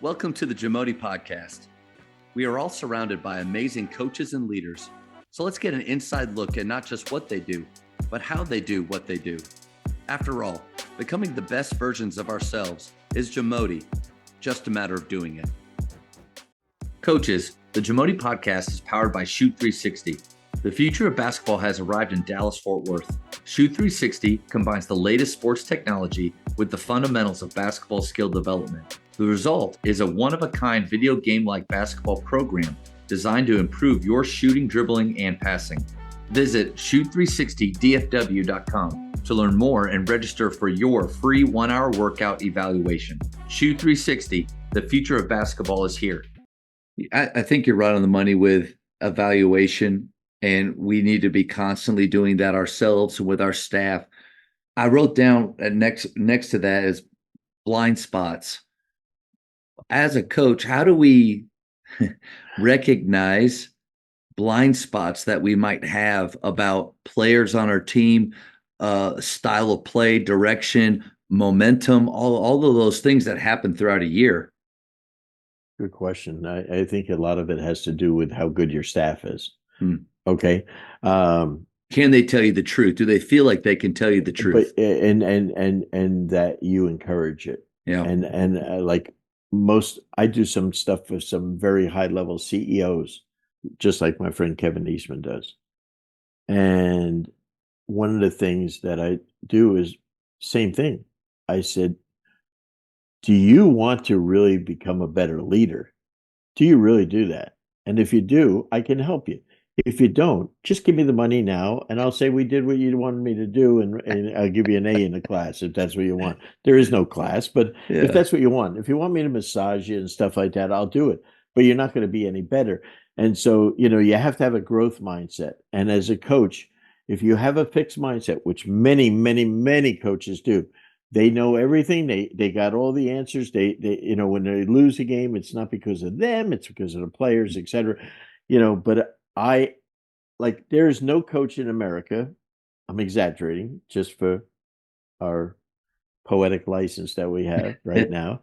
Welcome to the Jamodi podcast. We are all surrounded by amazing coaches and leaders. So let's get an inside look at not just what they do, but how they do what they do. After all, becoming the best versions of ourselves is Jamodi, just a matter of doing it. Coaches, the Jamodi podcast is powered by Shoot 360. The future of basketball has arrived in Dallas-Fort Worth. Shoot 360 combines the latest sports technology with the fundamentals of basketball skill development. The result is a one-of-a-kind video game-like basketball program designed to improve your shooting, dribbling, and passing. Visit shoot360dfw.com to learn more and register for your free 1-hour workout evaluation. Shoot 360, the future of basketball is here. I think you're right on the money with evaluation, and we need to be constantly doing that ourselves and with our staff. I wrote down next to that is blind spots. As a coach, how do we recognize blind spots that we might have about players on our team, style of play, direction, momentum, all of those things that happen throughout a year? Good question. I think a lot of it has to do with how good your staff is. Okay. Can they tell you the truth? Do they feel like they can tell you the truth? But and that you encourage it. Yeah. And like I do some stuff with some very high level CEOs, just like my friend Kevin Eastman does. And one of the things that I do is same thing. I said, do you want to really become a better leader? Do you really do that? And if you do, I can help you. If you don't, just give me the money now, and I'll say we did what you wanted me to do, and I'll give you an A in the class if that's what you want. There is no class, but if that's what you want, if you want me to massage you and stuff like that, I'll do it. But you're not going to be any better. And so, you have to have a growth mindset. And as a coach, if you have a fixed mindset, which many, many, many coaches do, they know everything. They got all the answers. They when they lose a game, it's not because of them, it's because of the players, etc. But there is no coach in America, I'm exaggerating just for our poetic license that we have right now,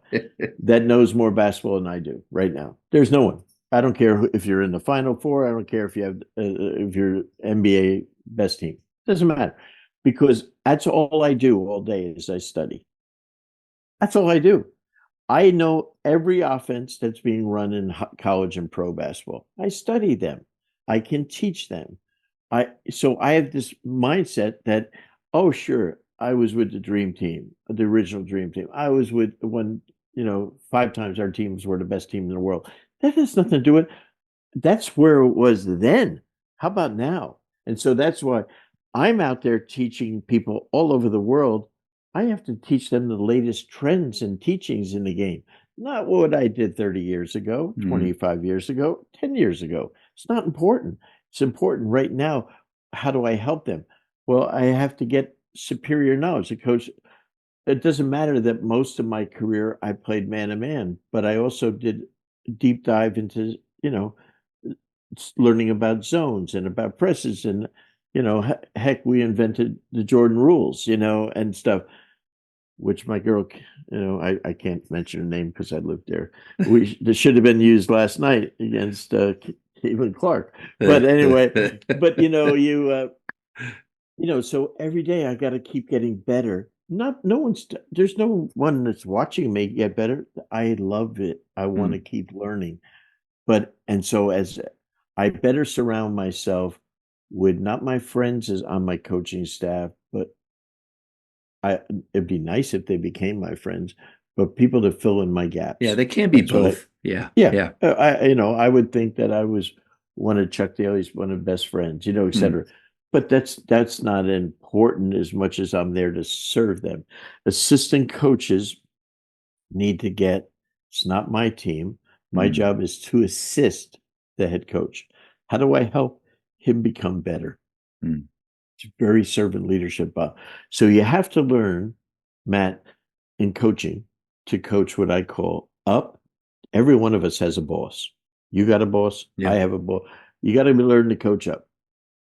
that knows more basketball than I do right now. There's no one. I don't care if you're in the Final Four. I don't care if you have if you're NBA best team. Doesn't matter, because that's all I do all day is I study. That's all I do. I know every offense that's being run in college and pro basketball. I study them. I can teach them. So I have this mindset that, oh, sure, I was with the dream team, the original dream team. I was with when, 5 times our teams were the best team in the world. That has nothing to do with it. That's where it was then. How about now? And so that's why I'm out there teaching people all over the world. I have to teach them the latest trends and teachings in the game, not what I did 30 years ago, 25 years ago, 10 years ago. It's not important. It's important right now. How do I help them? Well, I have to get superior knowledge. A coach, it doesn't matter that most of my career I played man-to-man, but I also did deep dive into, learning about zones and about presses and, heck, we invented the Jordan rules, and stuff, which my girl, I can't mention her name because I lived there. This should have been used last night against Cleveland Clark. But anyway, so every day I got to keep getting better. There's no one that's watching me get better. I love it. I want to keep learning. And so as I better surround myself with not my friends as on my coaching staff, but it'd be nice if they became my friends, but people to fill in my gaps. Yeah, they can be both. Yeah. I would think that I was one of Chuck Daly's one of best friends, et cetera. But that's not important as much as I'm there to serve them. Assistant coaches need to get. It's not my team. My job is to assist the head coach. How do I help him become better? It's very servant leadership. So you have to learn, Matt, in coaching, to coach what I call up. Every one of us has a boss. You got a boss. Yeah. I have a boss. You got to learn to coach up.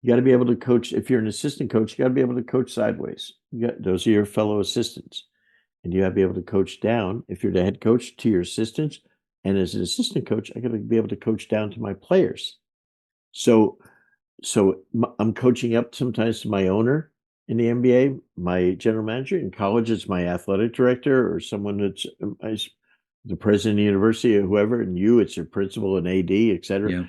You got to be able to coach. If you're an assistant coach, you got to be able to coach sideways. Those are your fellow assistants. And you have to be able to coach down, if you're the head coach, to your assistants, And as an assistant coach, I got to be able to coach down to my players. So, I'm coaching up sometimes to my owner in the NBA, my general manager. In college, it's my athletic director or someone that's the president of the university or whoever. And it's your principal and AD, et cetera. Yeah.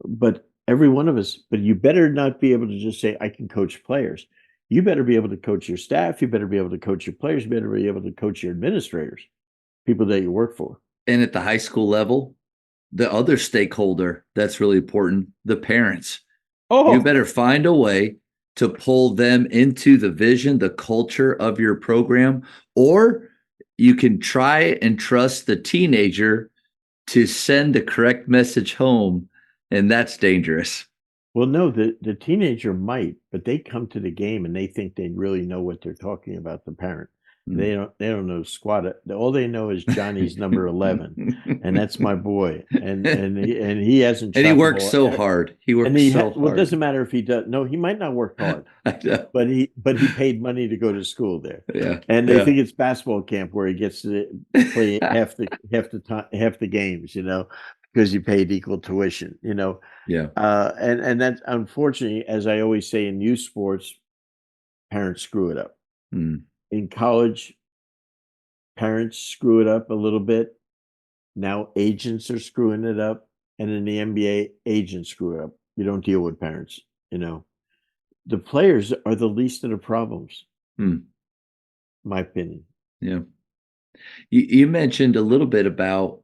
But every one of us, but you better not be able to just say, I can coach players. You better be able to coach your staff. You better be able to coach your players. You better be able to coach your administrators, people that you work for. And at the high school level, the other stakeholder that's really important, the parents. You Oh, better find a way to pull them into the vision, the culture of your program, or you can try and trust the teenager to send the correct message home, and that's dangerous. well, no, the teenager might, but they come to the game and they think they really know what they're talking about, the parent. Mm. They don't know squat. All they know is Johnny's number 11, and that's my boy. And he hasn't And he shot the works ball. so hard. He And works so well, it hard. doesn't matter if he does. No, he might not work hard, I know. but he paid money to go to school there. Yeah. And they Yeah. think it's basketball camp where he gets to play half the games, because you paid equal tuition, Yeah. and that's unfortunately, as I always say in youth sports, parents screw it up. Mm. In college, parents screw it up a little bit. Now agents are screwing it up, and in the NBA, agents screw it up. You don't deal with parents, The players are the least of the problems, Mm. my opinion. Yeah. You mentioned a little bit about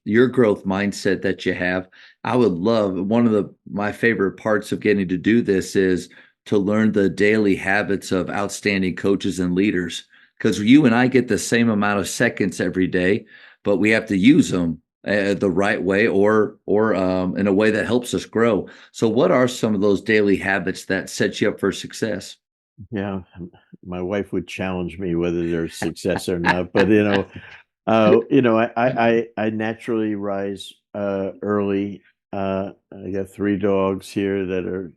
your growth mindset that you have. I would love one of my favorite parts of getting to do this is to learn the daily habits of outstanding coaches and leaders. Because you and I get the same amount of seconds every day, but we have to use them the right way or in a way that helps us grow. So, what are some of those daily habits that set you up for success? Yeah, my wife would challenge me whether there's success or not, but I naturally rise early. I got 3 dogs here that are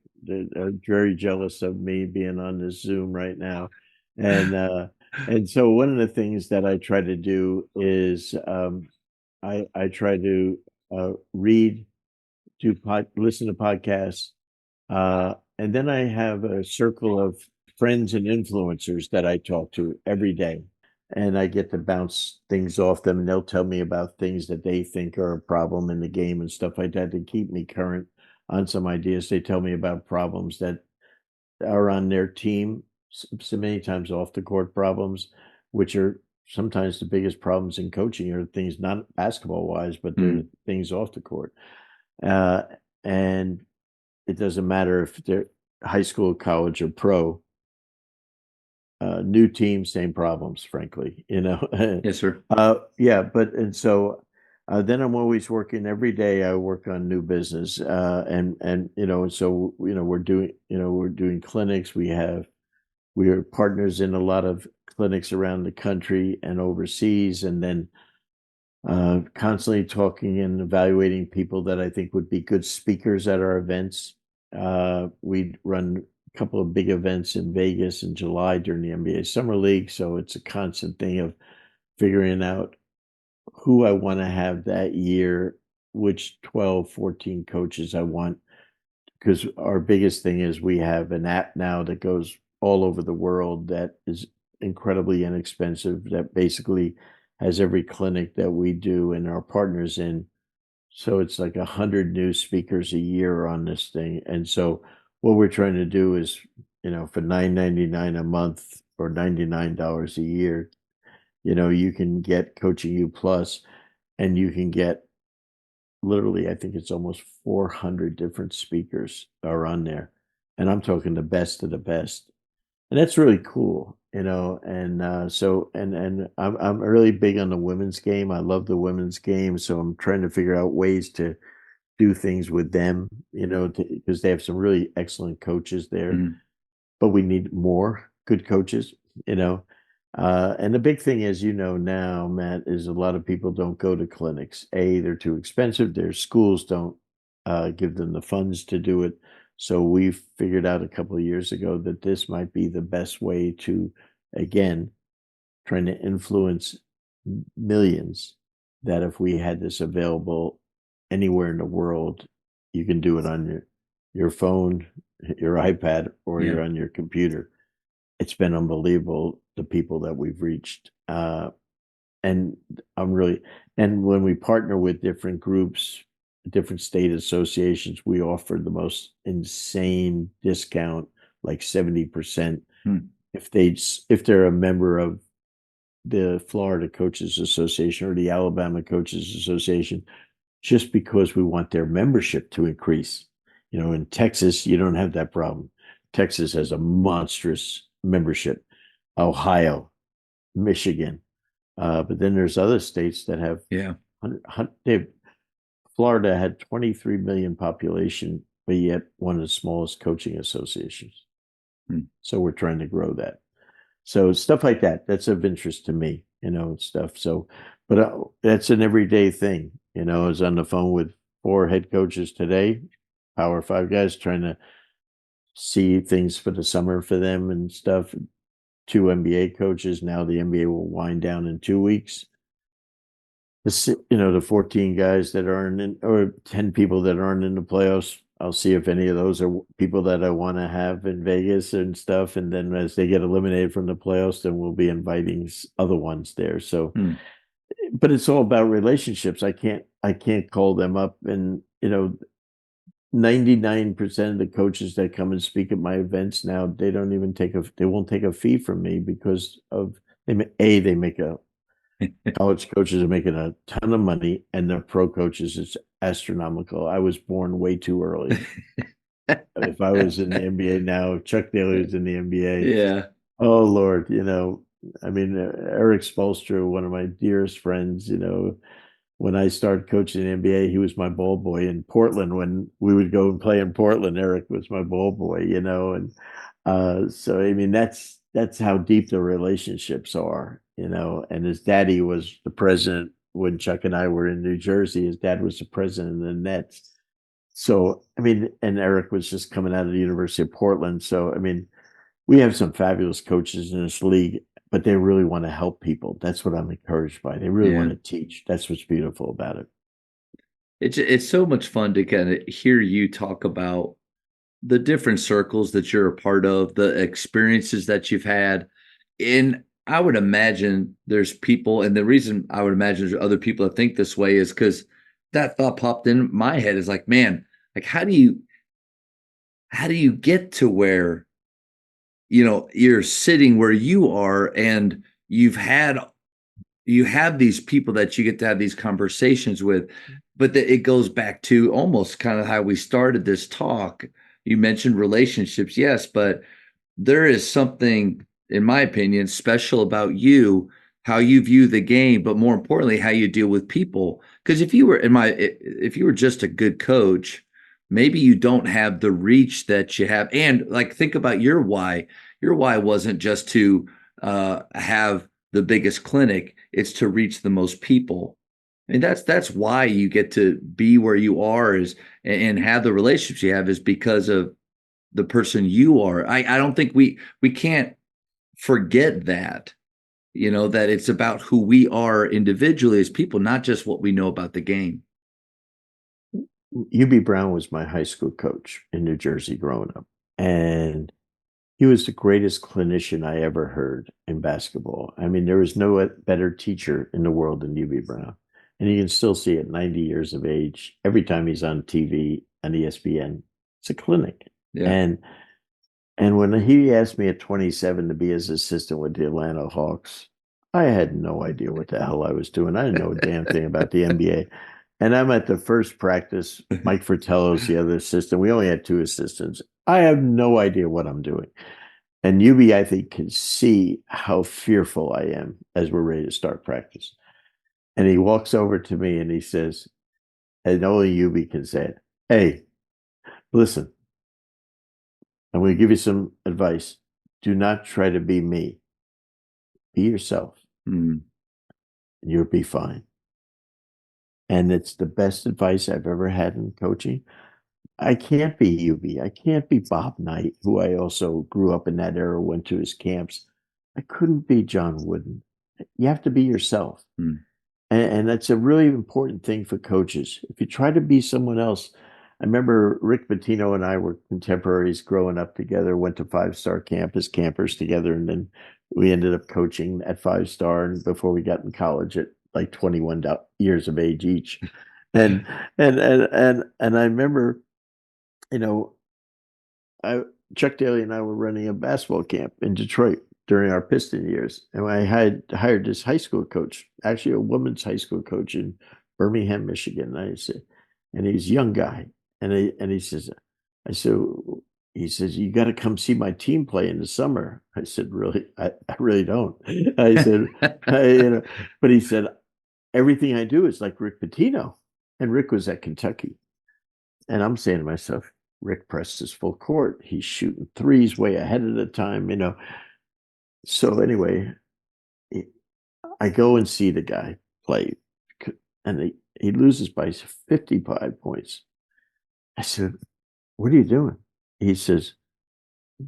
very jealous of me being on this Zoom right now, and so one of the things that I try to do is I try to read, listen to podcasts, and then I have a circle of friends and influencers that I talk to every day. And I get to bounce things off them, and they'll tell me about things that they think are a problem in the game and stuff like that to keep me current on some ideas. They tell me about problems that are on their team, so many times off the court problems, which are sometimes the biggest problems in coaching are things not basketball wise, but they're Mm. things off the court. Uh, and it doesn't matter if they're high school, college, or pro. New team, same problems, frankly, Yes, sir. Yeah, and so then I'm always working every day. I work on new business, and so we're doing clinics. We are partners in a lot of clinics around the country and overseas, and then constantly talking and evaluating people that I think would be good speakers at our events. We run a couple of big events in Vegas in July during the NBA Summer League. So it's a constant thing of figuring out who I want to have that year, which 12, 14 coaches I want. Because our biggest thing is we have an app now that goes all over the world that is incredibly inexpensive, that basically has every clinic that we do and our partners in. So it's like 100 new speakers a year on this thing. And so what we're trying to do is, for $9.99 a month or $99 a year, you can get Coaching U Plus, and you can get literally, I think it's almost 400 different speakers are on there. And I'm talking the best of the best. And that's really cool, and and I'm really big on the women's game. I love the women's game, so I'm trying to figure out ways to do things with them, because they have some really excellent coaches there, Mm. but we need more good coaches, and the big thing is, now, Matt, is a lot of people don't go to clinics. They're too expensive. Their schools don't give them the funds to do it. So we figured out a couple of years ago that this might be the best way to, again, trying to influence millions that if we had this available anywhere in the world, you can do it on your phone, your iPad, or Yeah. you're on your computer. It's been unbelievable, the people that we've reached. And I'm really, and when we partner with different groups, different state associations, we offer the most insane discount, like 70%. Hmm. If they're a member of the Florida Coaches Association or the Alabama Coaches Association, just because we want their membership to increase. In Texas, you don't have that problem. Texas has a monstrous membership. Ohio, Michigan, but then there's other states that have Yeah. Florida had 23 million population, but yet one of the smallest coaching associations. Hmm. So we're trying to grow that. So stuff like that, that's of interest to me, and stuff. So, but that's an everyday thing. I was on the phone with 4 head coaches today, Power 5 guys, trying to see things for the summer for them and stuff. 2 NBA coaches. Now the NBA will wind down in 2 weeks. The 14 guys that aren't in, or 10 people that aren't in the playoffs. I'll see if any of those are people that I want to have in Vegas and stuff. And then as they get eliminated from the playoffs, then we'll be inviting other ones there. So, Hmm. but it's all about relationships. I can't call them up, and 99% of the coaches that come and speak at my events now, they won't take a fee from me because of they make a college coaches are making a ton of money, and the pro coaches, it's astronomical. I was born way too early. If I was in the NBA now, if Chuck Daly was in the NBA, Yeah. oh Lord, I mean, Eric Spoelstra, one of my dearest friends, when I started coaching the NBA, he was my ball boy in Portland. When we would go and play in Portland, Eric was my ball boy, and so I mean that's how deep the relationships are, And his daddy was the president when Chuck and I were in New Jersey. His dad was the president of the Nets. So I mean, and Eric was just coming out of the University of Portland. So I mean, we have some fabulous coaches in this league, but they really want to help people. That's what I'm encouraged by. They really want Yeah. to teach. That's what's beautiful about it. It's so much fun to kind of hear you talk about the different circles that you're a part of, the experiences that you've had. And I would imagine there's people, and the reason I would imagine there's other people that think this way is because that thought popped in my head is like, man, like how do you get to where you're sitting where you are and you have these people that you get to have these conversations with, but it goes back to almost kind of how we started this talk. You mentioned relationships, yes, but there is something, in my opinion, special about you, how you view the game, but more importantly, how you deal with people. Because if you were just a good coach, maybe you don't have the reach that you have. And like, think about your why. Your why wasn't just to have the biggest clinic; it's to reach the most people. And that's why you get to be where you are is and have the relationships you have is because of the person you are. I don't think we can't forget that it's about who we are individually as people, not just what we know about the game. UB Brown was my high school coach in New Jersey growing up. And he was the greatest clinician I ever heard in basketball. I mean, there was no better teacher in the world than UB Brown. And you can still see at 90 years of age, every time he's on TV on ESPN, it's a clinic. Yeah. And when he asked me at 27 to be his assistant with the Atlanta Hawks, I had no idea what the hell I was doing. I didn't know a damn thing about the NBA. And I'm at the first practice. Mike Fratello's the other assistant. We only had 2 assistants. I have no idea what I'm doing. And UB, I think, can see how fearful I am as we're ready to start practice. And he walks over to me and he says, and only UB can say it, "Hey, listen, I'm going to give you some advice. Do not try to be me. Be yourself, Mm. and you'll be fine." And it's the best advice I've ever had in coaching. I can't be UB. I can't be Bob Knight, who I also grew up in that era, went to his camps. I couldn't be John Wooden. You have to be yourself. Mm. And that's a really important thing for coaches. If you try to be someone else, I remember Rick Pitino and I were contemporaries growing up together, went to five-star camp as campers together, and then we ended up coaching at five-star and before we got in college at like 21 years of age each. And and I remember, you know, I Chuck Daly and I were running a basketball camp in Detroit during our Piston years, and I had hired this high school coach, actually a women's high school coach in Birmingham, Michigan. And I said, and he's a young guy, and he says, I said, he says, you got to come see my team play in the summer. I said, really? I really don't. I said, but he said, everything I do is like Rick Pitino, and Rick was at Kentucky. And I'm saying to myself, Rick presses full court. He's shooting threes way ahead of the time. So anyway, I go and see the guy play, and he loses by 55 points. I said, what are you doing? He says,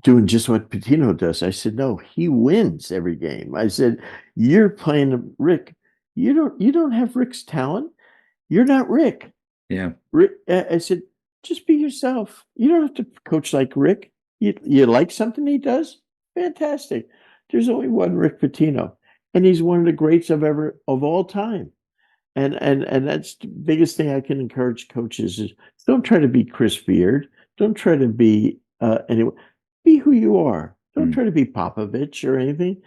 doing just what Pitino does. I said, no, he wins every game. I said, you're playing Rick. You don't have Rick's talent. You're not Rick. Yeah. I said, just be yourself. You don't have to coach like Rick. You like something he does? Fantastic. There's only one Rick Pitino, and he's one of the greats of all time. And that's the biggest thing I can encourage coaches is don't try to be Chris Beard. Don't try to be anyone. Be who you are. Don't try to be Popovich or anything.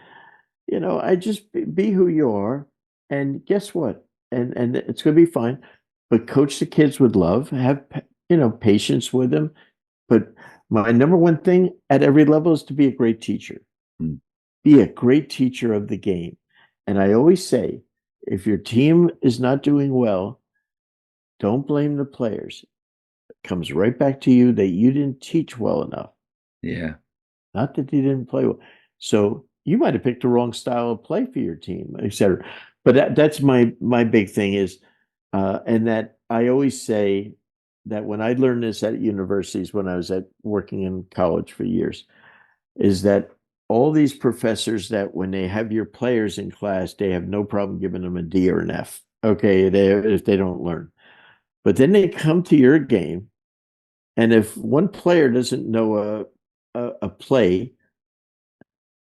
I just be who you are. And guess what? And it's going to be fine. But coach the kids with love. Have patience with them. But my number one thing at every level is to be a great teacher. Be a great teacher of the game. And I always say, if your team is not doing well, don't blame the players. It comes right back to you that you didn't teach well enough. Yeah. Not that you didn't play well. So you might have picked the wrong style of play for your team, etc. But that's my big thing is, and that I always say that when I learned this at universities, when I was working in college for years, is that all these professors that when they have your players in class, they have no problem giving them a D or an F. Okay, if they don't learn. But then they come to your game, and if one player doesn't know a play,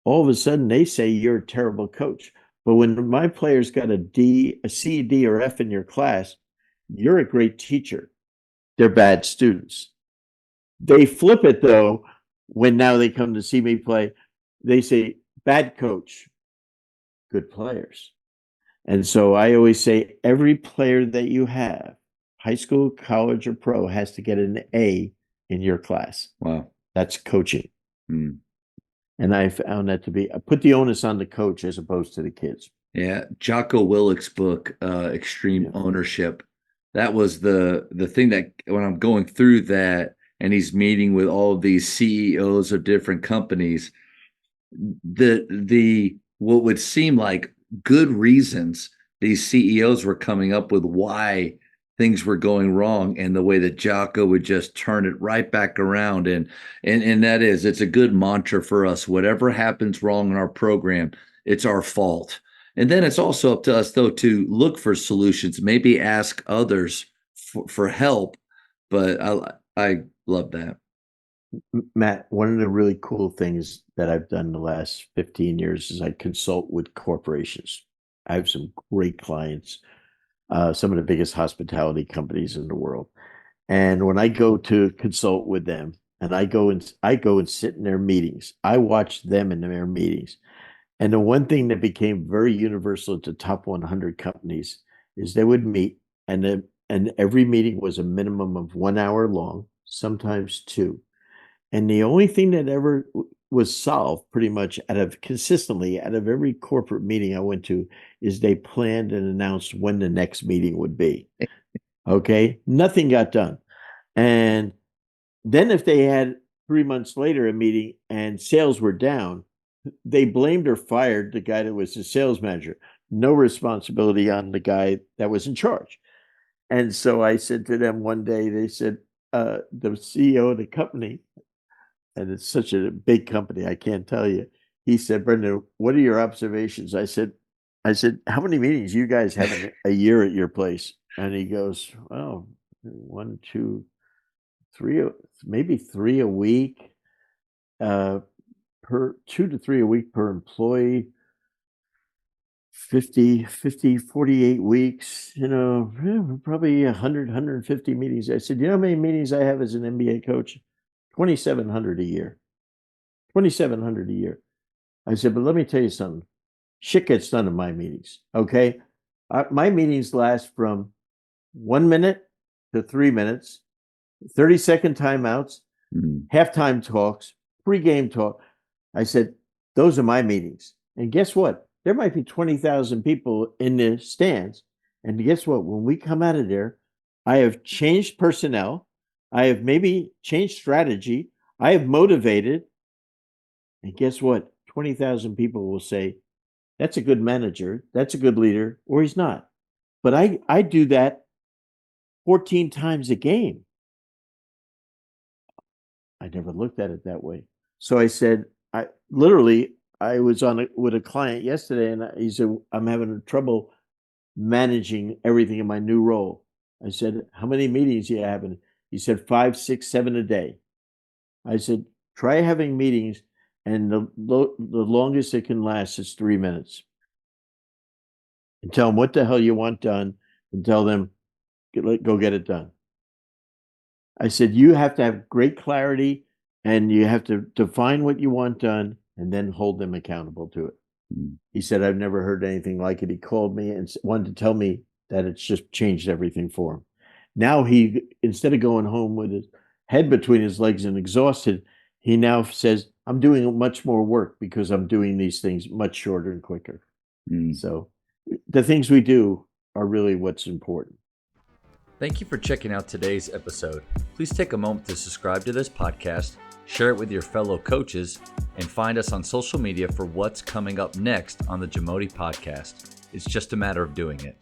all of a sudden they say you're a terrible coach. But when my players got a D, a C, D, or F in your class, you're a great teacher. They're bad students. They flip it though when now they come to see me play. They say, bad coach, good players. And so I always say every player that you have, high school, college, or pro, has to get an A in your class. Wow. That's coaching. And I found that to be, I put the onus on the coach as opposed to the kids. Yeah. Jocko Willick's book, Extreme Ownership. That was the thing that when I'm going through that and he's meeting with all of these CEOs of different companies, the what would seem like good reasons these CEOs were coming up with why things were going wrong, and the way that Jocko would just turn it right back around. And it's a good mantra for us. Whatever happens wrong in our program, it's our fault. And then it's also up to us, though, to look for solutions, maybe ask others for help. But I love that. Matt, one of the really cool things that I've done the last 15 years is I consult with corporations. I have some great clients, some of the biggest hospitality companies in the world. And when I go to consult with them, and I go and sit in their meetings, I watch them in their meetings. And the one thing that became very universal to top 100 companies is they would meet, and every meeting was a minimum of 1 hour long, sometimes two. And the only thing that ever was solved pretty much consistently out of every corporate meeting I went to is they planned and announced when the next meeting would be. Okay. Nothing got done. And then if they had 3 months later a meeting and sales were down, they blamed or fired the guy that was the sales manager. No responsibility on the guy that was in charge. And so I said to them one day, they said, the CEO of the company, and it's such a big company, I can't tell you. He said, Brendan, what are your observations? I said, I said, how many meetings you guys have in a year at your place? And he goes, oh, 1, 2, 3, maybe 3 a week, per 2 to 3 a week per employee, 48 weeks, probably 150 meetings. I said, you know how many meetings I have as an MBA coach? 2,700 a year. 2,700 a year. I said, but let me tell you something. Shit gets done in my meetings. Okay. My meetings last from 1 minute to 3 minutes, 30-second timeouts, halftime talks, pregame talk. I said, those are my meetings. And guess what? There might be 20,000 people in the stands. And guess what? When we come out of there, I have changed personnel. I have maybe changed strategy. I have motivated. And guess what? 20,000 people will say, that's a good manager. That's a good leader, or he's not. But I do that 14 times a game. I never looked at it that way. So I said, I was with a client yesterday, and he said, I'm having trouble managing everything in my new role. I said, how many meetings do you have? And he said, 5, 6, 7 a day. I said, try having meetings, and the longest it can last is 3 minutes. And tell them what the hell you want done, and tell them, go get it done. I said, you have to have great clarity, and you have to define what you want done, and then hold them accountable to it. He said, I've never heard anything like it. He called me and wanted to tell me that it's just changed everything for him. Now he, instead of going home with his head between his legs and exhausted, he now says, I'm doing much more work because I'm doing these things much shorter and quicker. So the things we do are really what's important. Thank you for checking out today's episode. Please take a moment to subscribe to this podcast, share it with your fellow coaches, and find us on social media for what's coming up next on the Jamodi podcast. It's just a matter of doing it.